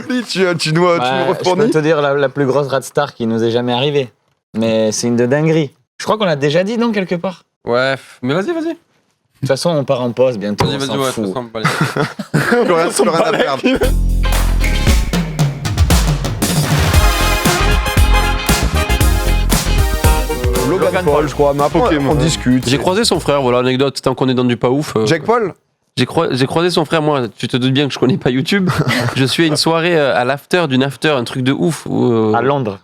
Oli, tu nous Je peux te dire la plus grosse radstar qui nous est jamais arrivée. Mais c'est une de dinguerie. Je crois qu'on l'a déjà dit, non, quelque part. Ouais, mais vas-y. De toute façon, on part en pause bientôt. Vas-y, on s'en ouais, fout. de toute façon, allez. plus rien à perdre. Logan Paul, je crois. Mais après, on discute. J'ai croisé son frère, voilà, anecdote, tant qu'on est dans du pas ouf. Jake Paul. J'ai croisé son frère, moi, tu te doutes bien que je connais pas YouTube. Je suis à une soirée à l'after d'une after, un truc de ouf. À Londres.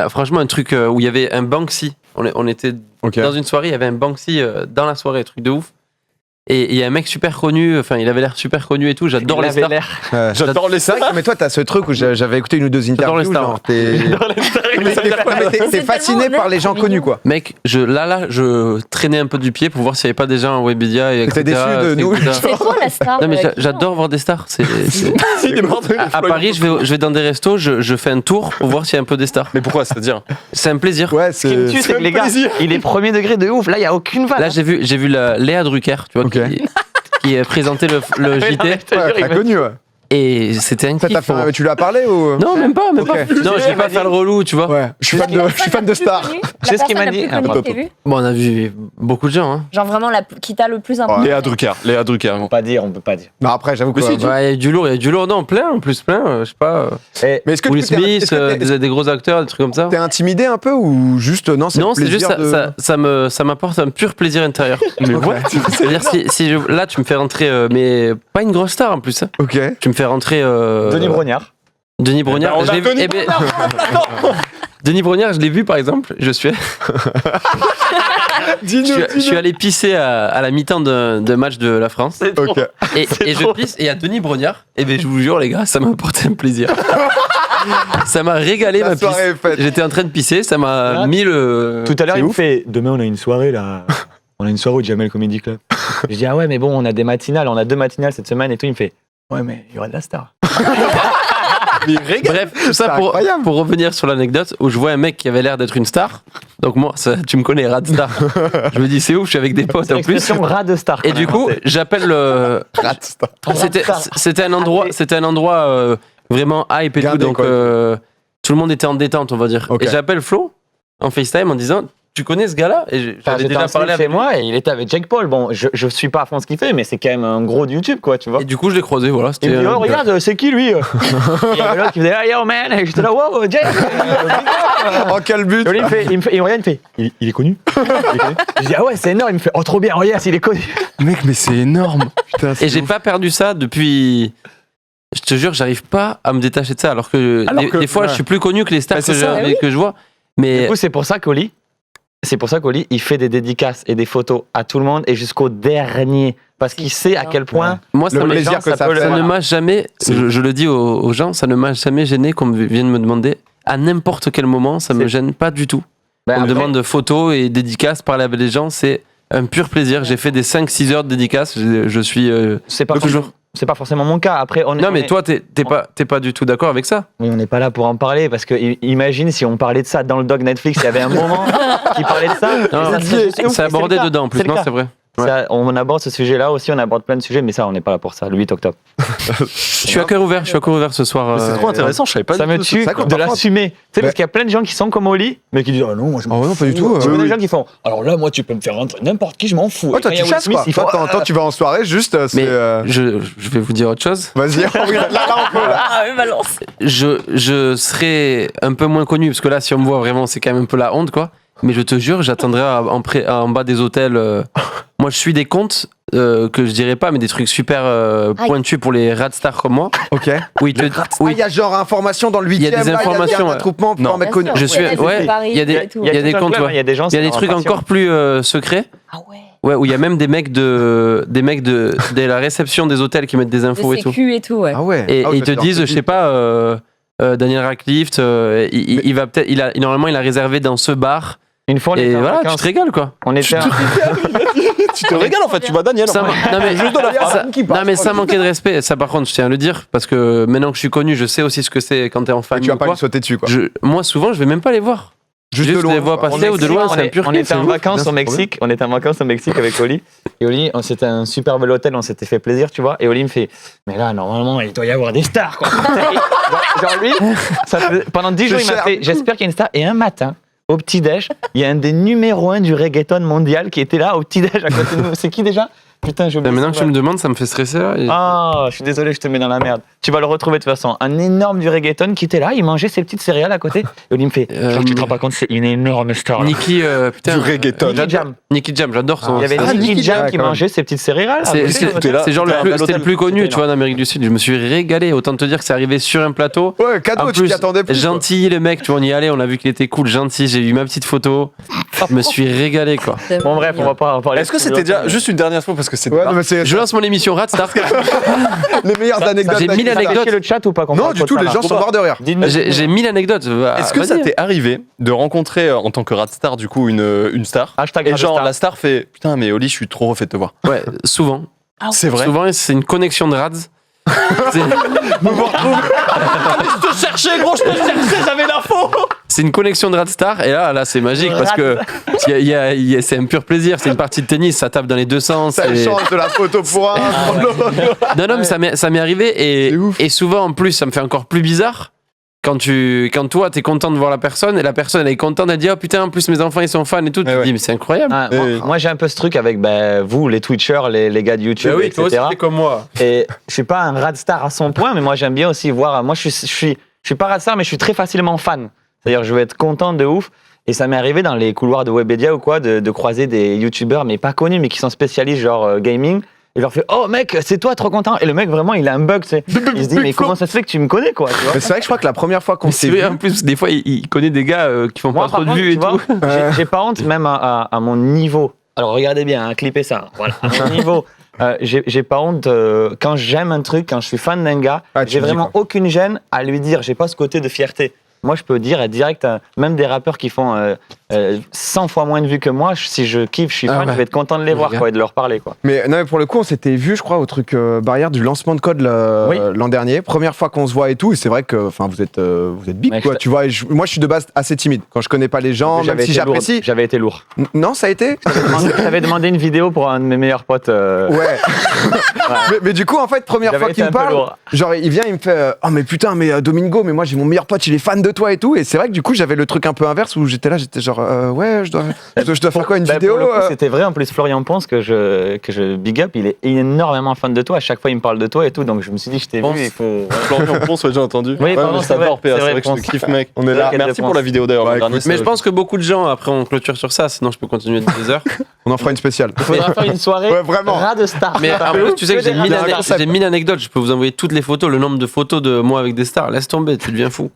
Franchement, un truc où il y avait un Banksy. On était dans une soirée, il y avait un Banksy dans la soirée, un truc de ouf. Et il y a un mec super connu, enfin il avait l'air super connu et tout, j'adore les stars. J'adore les stars. Mais toi, t'as ce truc où j'avais écouté une ou deux interviews. J'adore les stars. T'es fasciné par les gens connus, quoi. Mec, je traînais un peu du pied pour voir s'il n'y avait pas des gens en Webedia et T'es déçu de nous. C'est quoi la star? Non mais j'adore voir des stars. À Paris, je vais dans des restos, je fais un tour pour voir s'il y a un peu des stars. Mais pourquoi? C'est-à-dire C'est un plaisir. Ouais, Ce qui me tue, c'est que les gars, il est premier degré de ouf. Là, il n'y a aucune vanne. Là, j'ai vu Léa Drucker, tu vois, qui présentait le JT. T'as connu, ouais. Et c'était un kiff. Tu lui as parlé ou? Non, même pas. Non, je vais pas faire le relou, tu vois. Ouais, je suis fan de stars. Tu sais ce qu'il m'a dit? Bon, on a vu beaucoup de gens. Hein. Genre vraiment qui t'a le plus impressionné. Léa Drucker. On peut pas dire. Non, après, j'avoue que. Il y a du lourd, non, plein, je sais pas. Mais est-ce que Will Smith, des gros acteurs, des trucs comme ça. T'es intimidé un peu ou juste non, c'est juste ça m'apporte un pur plaisir intérieur. Mais what? C'est-à-dire là tu me fais rentrer mais pas une grosse star en plus. Hein. Ok. Tu me fais rentrer Denis Brognard. Denis Brognard, Denis Brognard, je l'ai vu par exemple, je suis allé pisser à la mi-temps d'un match de la France. Okay. Et je pisse et il y a Denis Brognard, et ben je vous jure les gars, ça m'a apporté un plaisir. Ça m'a régalé ma pisse. J'étais en train de pisser, ça m'a mis le... Tout à l'heure, il me fait, demain on a une soirée là. On a une soirée au Jamel Comedy Club. Je dis, ah ouais, mais bon, on a des matinales, on a 2 matinales cette semaine et tout. Il me fait, ouais, mais il y aura de la star. Bref, tout ça pour revenir sur l'anecdote où je vois un mec qui avait l'air d'être une star. Donc moi, tu me connais, rad star. Je me dis, c'est ouf, je suis avec des potes en plus. Rad star. Et du coup, j'appelle le... C'était un endroit vraiment hype et tout. Donc tout le monde était en détente, on va dire. Okay. Et j'appelle Flo en FaceTime en disant... Tu connais ce gars-là? Et j'avais déjà parlé avec moi et il était avec Jake Paul. Bon, je suis pas à fond ce qu'il fait, mais c'est quand même un gros de YouTube, quoi, tu vois. Et du coup, je l'ai croisé, voilà. Il me dit, oh, regarde, c'est qui lui? Il y avait l'autre qui faisait, hey, yo man, et j'étais là, wow, Jake. En quel but? Il me regarde, il me fait, il est connu? Je dis, ah ouais, c'est énorme. Il me fait, oh, trop bien, regarde, il est connu. Mec, mais c'est énorme. Putain, et j'ai pas perdu ça depuis. Je te jure, j'arrive pas à me détacher de ça, alors que des fois, je suis plus connu que les stars que je vois. Mais du coup, c'est pour ça qu'Oli, il fait des dédicaces et des photos à tout le monde et jusqu'au dernier. Parce qu'il sait à quel point. Moi, ça ne m'a jamais, je le dis aux gens, ça ne m'a jamais gêné qu'on vienne me demander à n'importe quel moment, ça me gêne pas du tout. On me demande de photos et dédicaces, parler avec les gens, c'est un pur plaisir. J'ai fait des 5-6 heures de dédicaces, je suis toujours. C'est pas forcément mon cas. Après, toi, t'es pas du tout d'accord avec ça. Oui, on n'est pas là pour en parler parce que imagine si on parlait de ça dans le doc Netflix, il y avait un moment qui parlait de ça. C'est abordé dedans en plus, non, c'est vrai. Ouais. Ça, on aborde ce sujet-là aussi, on aborde plein de sujets, mais ça, on n'est pas là pour ça, le 8 octobre. Je suis à cœur ouvert ce soir. C'est trop intéressant, je savais pas. Ça me tue de l'assumer. Tu sais, parce qu'il y a plein de gens qui sont comme Oli, mais qui disent, oh non, moi je m'en fous. Non, pas du tout. Il y a des gens qui font, alors là, moi, tu peux me faire rentrer n'importe qui, je m'en fous. Oh, toi, tu chasses quoi. Toi, tu vas en soirée, juste. Mais je vais vous dire autre chose. Vas-y, là, on peut, là. Ah, oui, balance. Je serai un peu moins connu, parce que là, si on me voit vraiment, c'est quand même un peu la honte, quoi. Mais je te jure, j'attendrai en bas des hôtels. Moi, je suis des comptes que je dirais pas, mais des trucs super pointus pour les radstars comme moi. Ok. Oui, il y a genre information dans le 8e. Il y a des informations. Il y a un attroupement pour un mec connu. Je suis. Ouais. Il y a des comptes. Il y a des trucs encore plus secrets. Ah ouais. Ouais, où il y a même des mecs de la réception des hôtels qui mettent des infos et tout. Et tout, ouais. Ah ouais. Et ils te disent, je sais pas, Daniel Radcliffe, il va peut-être, normalement, il a réservé dans ce bar. Une fois, et voilà, tu te régales quoi. Tu te régales en fait, tu vois Daniel. Non mais ça manquait de respect. Ça par contre, je tiens à le dire parce que maintenant que je suis connu, je sais aussi ce que c'est quand t'es en famille. Tu vas pas lui sauter dessus quoi. Moi souvent, je vais même pas les voir. Juste de Juste loin. les vois passer ou de loin, c'est un pur On kiff, était c'est en ouf. vacances au Mexique. On était en vacances au Mexique avec Oli. Et Oli, c'était un super bel hôtel. On s'était fait plaisir, tu vois. Et Oli me fait, mais là, normalement, il doit y avoir des stars, quoi. genre lui, pendant 10 jours, il m'a fait, j'espère qu'il y a une star. Et un matin, au petit-déj, il y a un des numéros 1 du reggaeton mondial qui était là au petit-déj à côté de nous. C'est qui déjà? Putain, j'ai oublié. Maintenant que tu me demandes, ça me fait stresser. Là, et- Ah, je suis désolé, je te mets dans la merde. Tu vas le retrouver de toute façon. Un énorme du reggaeton qui était là, il mangeait ses petites céréales à côté. Et Oli me fait, je crois que tu te rends pas compte, c'est une énorme star. là. Nicky, putain. Du reggaeton. Nicky Jam. Nicky Jam, j'adore son. Il y avait Ah, Nicky Nicky Jam Jam, qui quand même. mangeait ses petites céréales. C'est là, genre t'es à c'était le plus connu, C'était tu vois, en Amérique du Sud. Je me suis régalé. Autant te dire que c'est arrivé sur un plateau. Ouais, cadeau, En tu plus, t'y attendais plus. quoi. gentil le mec, tu vois, on y allait, on a vu qu'il était cool, gentil. J'ai eu ma petite photo. Je me suis régalé, quoi. Bon, bref, on va pas en parler. Est-ce que c'était déjà juste une dernière fois parce que c'était Ouais, non, mais c'est Je lance mon émission Radstar. les meilleures anecdotes. J'ai mis d'Agnès. l'anecdote. le chat ou pas qu'on Non, parle du trop tout, de les ça, gens là. sont morts de rire. Dites-nous. J'ai mis l'anecdote. Est-ce que ça Vas-y. t'est arrivé de rencontrer en tant que Radstar du coup une star Hashtag et genre Radstar. la star fait putain mais Oli je suis trop refait de te voir. Ouais, souvent. C'est vrai. Souvent, c'est une connexion de Rads. C'est- Je te cherchais gros, je te cherchais, j'avais l'info. C'est une connexion de Radstar et là c'est magique parce que c'est un pur plaisir. C'est une partie de tennis, ça tape dans les deux sens. Ça et- change de la photo pour un. pour l'autre. Non, mais ça m'est arrivé C'est ouf. et souvent en plus ça me fait encore plus bizarre quand toi t'es content de voir la personne et la personne elle est contente, elle dit oh putain en plus mes enfants ils sont fans et tout. Tu te ouais. dis mais c'est incroyable. Ah, Oui. moi j'ai un peu ce truc avec vous, les Twitchers, les gars de YouTube, Bah oui, etc. toi aussi t'es comme moi. Et je suis pas un radstar à son point, mais moi j'aime bien aussi voir. Moi je suis pas radstar, mais je suis très facilement fan. C'est-à-dire je vais être content de ouf. Et ça m'est arrivé dans les couloirs de Webedia ou quoi de croiser des YouTubeurs, mais pas connus, mais qui sont spécialistes genre gaming. Et je leur fais oh mec c'est toi trop content. Et le mec vraiment il a un bug, tu sais. Il se dit mais comment ça se fait que tu me connais quoi, tu vois. Mais c'est vrai que je crois que la première fois qu'on C'est s'est vrai, vu. en plus des fois il connaît des gars qui font Moi, pas trop par de vues et contre, tout. tu vois, j'ai pas honte même à mon niveau. Alors regardez bien, hein, clippez ça. Voilà, à mon niveau. J'ai pas honte quand j'aime un truc, quand je suis fan d'un gars, Ah, tu j'ai le dis, vraiment aucune gêne à lui dire. J'ai pas ce côté de fierté. Moi, je peux dire direct, même des rappeurs qui font 100 fois moins de vues que moi, si je kiffe, je suis Ah fan, ouais. je vais être content de les voir quoi, et de leur parler. Quoi. Mais non, mais pour le coup, on s'était vu, je crois, au truc barrière du lancement de code Oui. l'an dernier. Première fois qu'on se voit et tout. Et c'est vrai que, enfin, vous êtes big, Mec, quoi. Tu vois. Et moi, je suis de base assez timide quand je connais pas les gens, même J'avais si été lourd. j'apprécie. J'avais été lourd. Non, ça a été. J'avais demandé une vidéo pour un de mes meilleurs potes. Ouais. mais du coup, en fait, première J'avais fois été qu'il un me peu parle, lourd. genre, il vient, il me fait oh, mais putain, mais Domingo, mais moi, j'ai mon meilleur pote, il est fan de toi et tout. Et c'est vrai que du coup, j'avais le truc un peu inverse où j'étais genre, ouais, je dois faire quoi, une Bah, vidéo pour le coup, c'était vrai. En plus, Florian Ponce, que je big up, il est énormément fan de toi. À chaque fois, il me parle de toi et tout. Donc, je me suis dit, je t'ai vu. Ponce. Il faut. Florian Ponce, ouais, j'ai entendu. Oui, pardon, mais c'est vrai, j'adore PA, c'est c'est vrai, vrai que je te Ponce. kiffe mec. On est là. Quel Merci défense. pour la vidéo d'ailleurs. Bah, le dernier, écoute, Mais c'est- je pense que beaucoup de gens, après on clôture sur ça, sinon je peux continuer des heures. On en fera une spéciale. Il faudra faire une soirée. Ouais, vraiment. Ras de star. Mais en plus, tu sais que j'ai Il y a un concept. j'ai 1000 anecdotes, je peux vous envoyer toutes les photos, le nombre de photos de moi avec des stars. Laisse tomber, tu deviens fou.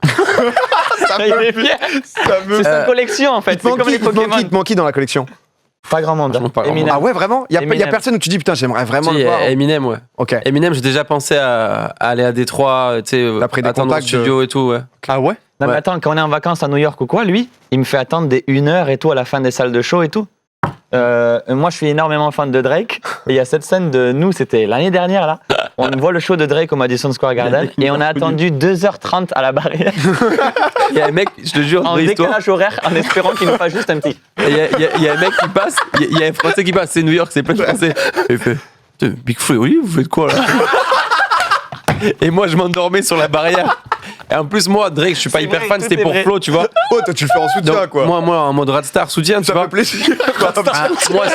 Ça Il me est fier. ça me- C'est sa collection en fait. Il te C'est manque comme qui, les il te manque Pokémon. qui, il te manque qui dans la collection? Pas grand monde. Franchement, pas grand Eminem. Ah ouais, vraiment? Il y a Eminem. personne où tu dis putain, j'aimerais vraiment Si, le voir. Eminem, ouais. Ok. Eminem, j'ai déjà pensé à aller à Détroit, tu sais, T'as pris des attendre au contacts, studio et tout, ouais. Ah ouais. Non, mais Ouais. attends, quand on est en vacances à New York ou quoi, lui, il me fait attendre des 1 heure et tout à la fin des salles de show et tout. Moi, je suis énormément fan de Drake. Et il y a cette scène de nous, c'était l'année dernière, là. On voit le show de Drake au Madison Square Garden et on a attendu 2h30 à la barrière Il y a un mec, je te jure, en vraie histoire. décalage horaire en espérant qu'il nous fasse juste un petit. Il y a un mec qui passe, il y a un Français qui passe, c'est New York, c'est plein de Français. Et il fait Putain, Big Flo, oui, vous faites quoi là? Et moi, je m'endormais sur la barrière. Et en plus, moi, Drake, je suis pas C'est hyper vrai, fan, tout c'était est pour vrai. Flo, tu vois. Oh, toi, tu le fais en soutien, Donc, quoi. moi, en mode Radstar, soutien, tu ça vois. fait plaisir. Ah, moi,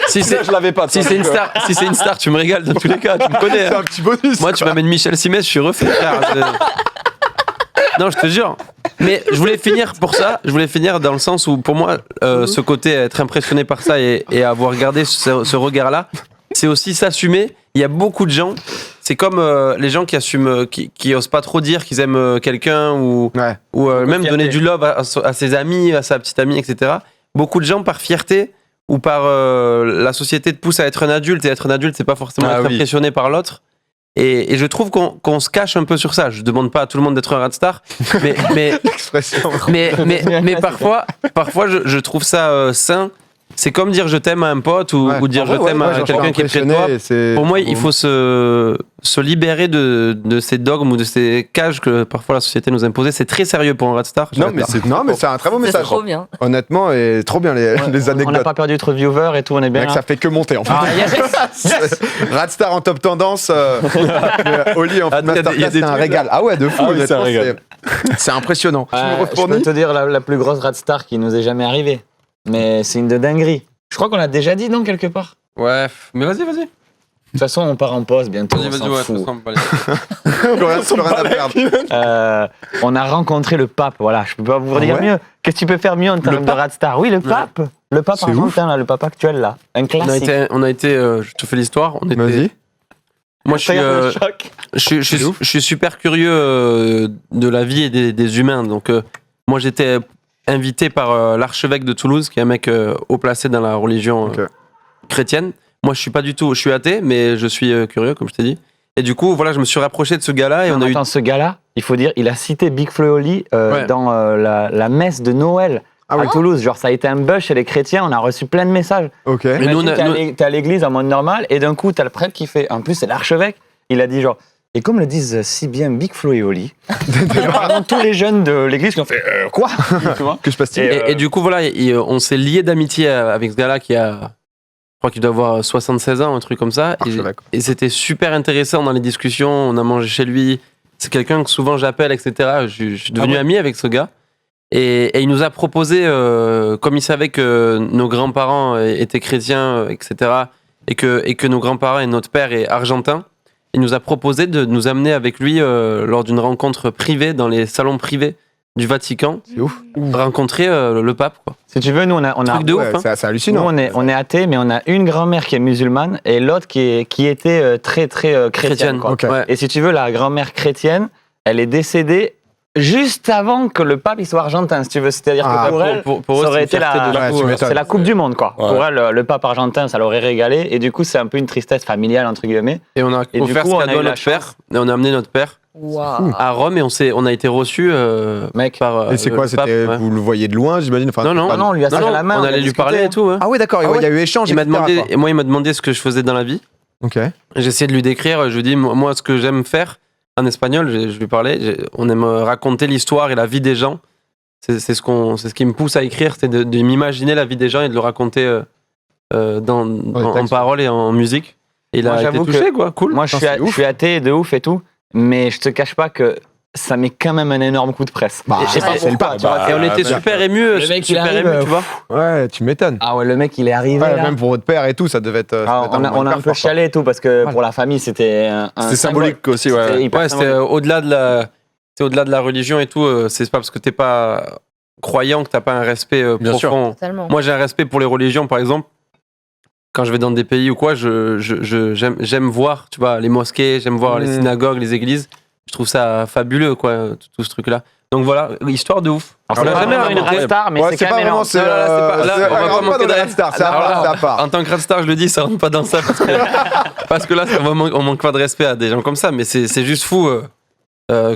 si c'est Je l'avais pas. si c'est une star, si c'est une star, tu me régales dans tous les cas, tu me connais. C'est hein. un petit bonus. Moi, tu m'amènes Michel Simès, je suis refait, frère. Non, je te jure. Mais je voulais finir pour ça. Je voulais finir dans le sens où, pour moi, ce côté être impressionné par ça et avoir gardé ce regard-là, c'est aussi s'assumer. Il y a beaucoup de gens. C'est comme les gens qui assument, qui osent pas trop dire qu'ils aiment quelqu'un ou Ouais. même fierté. donner du love à ses amis, à sa petite amie, etc. Beaucoup de gens par fierté ou par la société te pousse à être un adulte et être un adulte, c'est pas forcément Ah être oui. impressionné par l'autre. Et je trouve qu'on se cache un peu sur ça. Je demande pas à tout le monde d'être un radstar, mais L'expression. parfois je trouve ça sain c'est comme dire je t'aime à un pote ou dire je t'aime à quelqu'un qui est près de toi. Pour moi, il faut se libérer de ces dogmes ou de ces cages que parfois la société nous impose. C'est très sérieux pour un Radstar. Non, mais c'est un très beau C'est message. trop bien. Honnêtement, et trop bien les On anecdotes. n'a pas perdu de viewers et tout, on est bien. Mec, là. ça fait que monter en fait. Ah, yes. Radstar en top tendance, Oli en Ah, il y a masterclass, des c'est un trucs, régal. Ah ouais, de fou, Ah oui, c'est un honnêtement, régal. c'est impressionnant. Je peux te dire la plus grosse Radstar qui nous est jamais arrivée. Mais c'est une de dinguerie. Je crois qu'on l'a déjà dit, non, quelque part. Ouais, mais vas-y. De toute façon, on part en pause bientôt. Vas-y, on s'en ouais, fout. de toute façon, on va aller. Plus rien à perdre. On a rencontré le pape, voilà, je peux pas vous dire ouais mieux. Qu'est-ce que tu peux faire mieux en termes de Radstar? Oui, le pape. Le pape C'est argentin, là, le pape actuel, là. Un classique. On a été je te fais l'histoire. Vas-y. Moi, je suis super curieux de la vie et des humains. Donc, moi, j'étais invité par l'archevêque de Toulouse, qui est un mec haut placé dans la religion chrétienne. Moi, je suis athée, mais je suis curieux, comme je t'ai dit. Et du coup, voilà, je me suis rapproché de ce gars-là. Et ce gars-là, il faut dire, il a cité Big Flo et Oli dans la messe de Noël à Toulouse. Genre, ça a été un buzz chez les chrétiens, on a reçu plein de messages. Ok. Mais nous, T'es à l'église en mode normal, et d'un coup, t'as le prêtre qui fait. En plus, c'est l'archevêque. Il a dit genre. Et comme le disent si bien Big Flo et Oli, vraiment tous les jeunes de l'église qui ont fait quoi, tu vois. Que se passe-t-il? Et du coup, voilà, on s'est liés d'amitié avec ce gars-là qui a, je crois qu'il doit avoir 76 ans, un truc comme ça. Et c'était super intéressant dans les discussions. On a mangé chez lui. C'est quelqu'un que souvent j'appelle, etc. Je suis devenu ami avec ce gars. Et il nous a proposé, comme il savait que nos grands-parents étaient chrétiens, etc., et que nos grands-parents et notre père est argentin, il nous a proposé de nous amener avec lui lors d'une rencontre privée dans les salons privés du Vatican. C'est ouf. Rencontrer le pape, quoi. Si tu veux, nous on a Truc de ouf, hein. C'est hallucinant. Nous, on est athées, mais on a une grand-mère qui est musulmane et l'autre qui était très chrétienne. Quoi. Ok. Ouais. Et si tu veux, la grand-mère chrétienne, elle est décédée juste avant que le pape il soit argentin, si tu veux. C'est-à-dire que pour elle, pour ça eux, aurait c'est été une fierté de fou, ouais. c'est la Coupe du Monde, quoi. Ouais. Pour elle, le pape argentin, ça l'aurait régalé. Et du coup, c'est un peu une tristesse familiale, entre guillemets. Et on a Et du offert coup, ce on a cadeau eu à la notre père. Et on a amené notre père Waouh. à Rome et on a été reçus Mec. par. Et c'est quoi? le pape, C'était ouais. vous le voyez de loin, j'imagine? Enfin, Non, Non, on lui a serré la main. on a allait lui discuté. parler et tout. Ouais. Ah ouais, d'accord. Il y a eu échange. Il m'a etc., demandé, quoi. et moi, il m'a demandé ce que je faisais dans la vie. Ok. J'ai essayé de lui décrire. Je lui dis, moi, ce que j'aime faire en espagnol, je lui parlais. On aime raconter l'histoire et la vie des gens. C'est ce qui me pousse à écrire, c'est de m'imaginer la vie des gens et de le raconter en parole et en musique. Et il Moi, a été j'avoue touché, que- quoi. Cool. Moi, je suis athée de ouf et tout. Mais je te cache pas que ça met quand même un énorme coup de presse. Bah, Et je sais pas c'est le pourquoi, pape, tu vois. Et on était bah, super émus, le mec, il super arrive, émus, tu vois. Ouais, tu m'étonnes. Ah ouais, le mec, il est arrivé Ouais, là. même pour votre père et tout, ça devait être. ça Ah, devait être on a moment un hyper peu fort, quoi. chialé et tout parce que pour la famille c'était un C'est symbolique aussi, ouais. C'était hyper Ouais, c'était symbolique. au-delà de la religion et tout. C'est pas parce que t'es pas croyant que t'as pas un respect Bien sûr. profond. Totalement. Moi, j'ai un respect pour les religions, par exemple. Quand je vais dans des pays ou quoi, j'aime voir, tu vois, les mosquées, j'aime voir les synagogues, les églises. Je trouve ça fabuleux, quoi, tout ce truc-là. Donc voilà, histoire de ouf. Alors, On l'a c'est jamais pas vraiment une raconté. Radstar, mais Ouais, c'est c'est quand pas même vraiment. énorme. C'est Non, là, c'est pas- là, on va pas manquer de de- la star. C'est à Alors, part, c'est à part. En tant que Radstar, je le dis, ça rentre pas dans ça parce que là, on manque pas de respect à des gens comme ça, mais c'est juste fou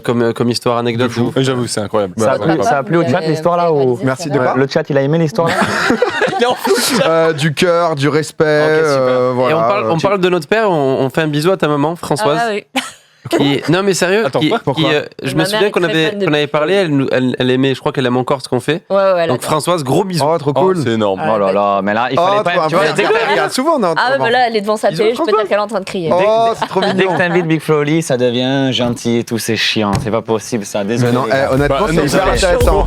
comme histoire, anecdote. de ouf. Oui, j'avoue, c'est incroyable. Ça a Bah, plu- bah, ça a plu au chat l'histoire là ou Merci de quoi le chat il a aimé l'histoire là. Du cœur, du respect. Ok, super. Voilà. Et on parle de notre père, on fait un bisou à ta maman, Françoise. Ah oui. Non mais sérieux, Attends, pourquoi je Ma me souviens mère est qu'on très avait fan de avait parlé, elle aimait, je crois qu'elle aime encore ce qu'on fait. Ouais, ouais. Donc Françoise, gros bisous. Oh, trop oh, cool. c'est énorme. Ah, Oh là là, mais là il Oh, fallait trop pas. Tu vois, bien. dès que Il y a souvent, non? Ah ouais, bah là, elle est devant sa Ils télé, ont je peux dire qu'elle est en train de crier. Oh, c'est trop dès mignon. que t'invites Big Flo Oli, ça devient gentil et tout, c'est chiant, c'est pas possible ça. Mais Désolé. non, les gars. honnêtement, Bah, c'est non, hyper désolé. intéressant.